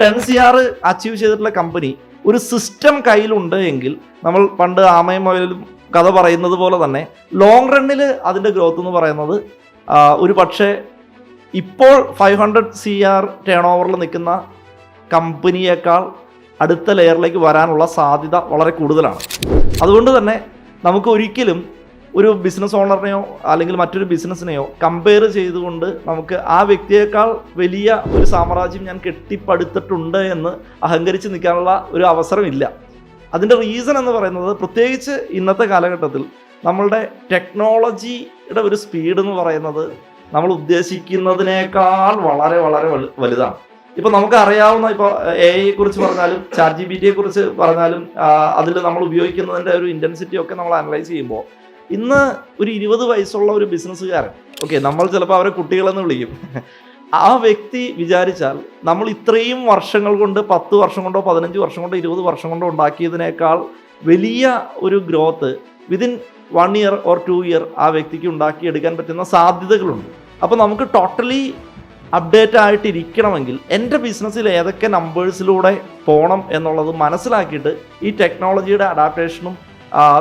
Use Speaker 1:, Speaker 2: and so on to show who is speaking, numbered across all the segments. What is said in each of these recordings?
Speaker 1: 10 CR achieve ചെയ്തിട്ടുള്ള company ഒരു system കയ്യിലുണ്ട് എങ്കിൽ നമ്മൾ പണ്ട് ആമയും മുയലും കഥ പറയുന്നത് പോലെ തന്നെ ലോങ് റണ്ണിൽ അതിൻ്റെ ഗ്രോത്ത് എന്ന് പറയുന്നത് ഒരു പക്ഷേ ഇപ്പോൾ 500 CR ടേൺ ഓവറിൽ നിൽക്കുന്ന കമ്പനിയേക്കാൾ അടുത്ത ലെയറിലേക്ക് വരാനുള്ള സാധ്യത വളരെ കൂടുതലാണ്. അതുകൊണ്ട് തന്നെ നമുക്ക് ഒരിക്കലും ഒരു ബിസിനസ് ഓണറിനെയോ അല്ലെങ്കിൽ മറ്റൊരു ബിസിനസ്സിനെയോ കമ്പയർ ചെയ്തുകൊണ്ട് നമുക്ക് ആ വ്യക്തിയേക്കാൾ വലിയ ഒരു സാമ്രാജ്യം ഞാൻ കെട്ടിപ്പടുത്തിട്ടുണ്ട് എന്ന് അഹങ്കരിച്ച് നിൽക്കാനുള്ള ഒരു അവസരമില്ല. അതിൻ്റെ റീസൺ എന്ന് പറയുന്നത് പ്രത്യേകിച്ച് ഇന്നത്തെ കാലഘട്ടത്തിൽ നമ്മളുടെ ടെക്നോളജിയുടെ ഒരു സ്പീഡ് എന്ന് പറയുന്നത് നമ്മൾ ഉദ്ദേശിക്കുന്നതിനേക്കാൾ വളരെ വളരെ വലുതാണ്. ഇപ്പോൾ നമുക്ക് അറിയാവുന്ന ഇപ്പോൾ AI കുറിച്ച് പറഞ്ഞാലും ChatGPT കുറിച്ച് പറഞ്ഞാലും അതിൽ നമ്മൾ ഉപയോഗിക്കുന്നതിൻ്റെ ഒരു ഇൻറ്റൻസിറ്റി ഒക്കെ നമ്മൾ അനലൈസ് ചെയ്യുമ്പോൾ ഇന്ന് ഒരു 20 വയസ്സുള്ള ഒരു ബിസിനസ്സുകാരൻ, ഓക്കെ, നമ്മൾ ചിലപ്പോൾ അവരെ കുട്ടികളെന്ന് വിളിക്കും, ആ വ്യക്തി വിചാരിച്ചാൽ നമ്മൾ ഇത്രയും വർഷങ്ങൾ കൊണ്ട് 10 വർഷം കൊണ്ടോ 15 വർഷം കൊണ്ടോ 20 വർഷം കൊണ്ടോ ഉണ്ടാക്കിയതിനേക്കാൾ വലിയ ഒരു growth within 1 year or 2 year ആ വ്യക്തിക്ക് ഉണ്ടാക്കിയെടുക്കാൻ പറ്റുന്ന സാധ്യതകളുണ്ട്. അപ്പോൾ നമുക്ക് ടോട്ടലി അപ്ഡേറ്റ് ആയിട്ടിരിക്കണമെങ്കിൽ എൻ്റെ ബിസിനസ്സിൽ ഏതൊക്കെ നമ്പേഴ്സിലൂടെ പോകണം എന്നുള്ളത് മനസ്സിലാക്കിയിട്ട് ഈ ടെക്നോളജിയുടെ അഡാപ്റ്റേഷനും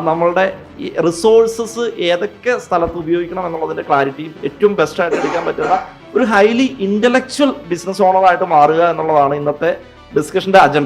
Speaker 1: നമ്മളുടെ റിസോഴ്സസ് ഏതൊക്കെ സ്ഥലത്ത് ഉപയോഗിക്കണം എന്നുള്ളതിൻ്റെ ക്ലാരിറ്റിയും ഏറ്റവും ബെസ്റ്റായിട്ട് എടുക്കാൻ പറ്റുന്ന ഒരു ഹൈലി ഇൻ്റലക്ച്വൽ ബിസിനസ് ഓണറായിട്ട് മാറുക എന്നുള്ളതാണ് ഇന്നത്തെ ഡിസ്കഷൻ്റെ അജണ്ട.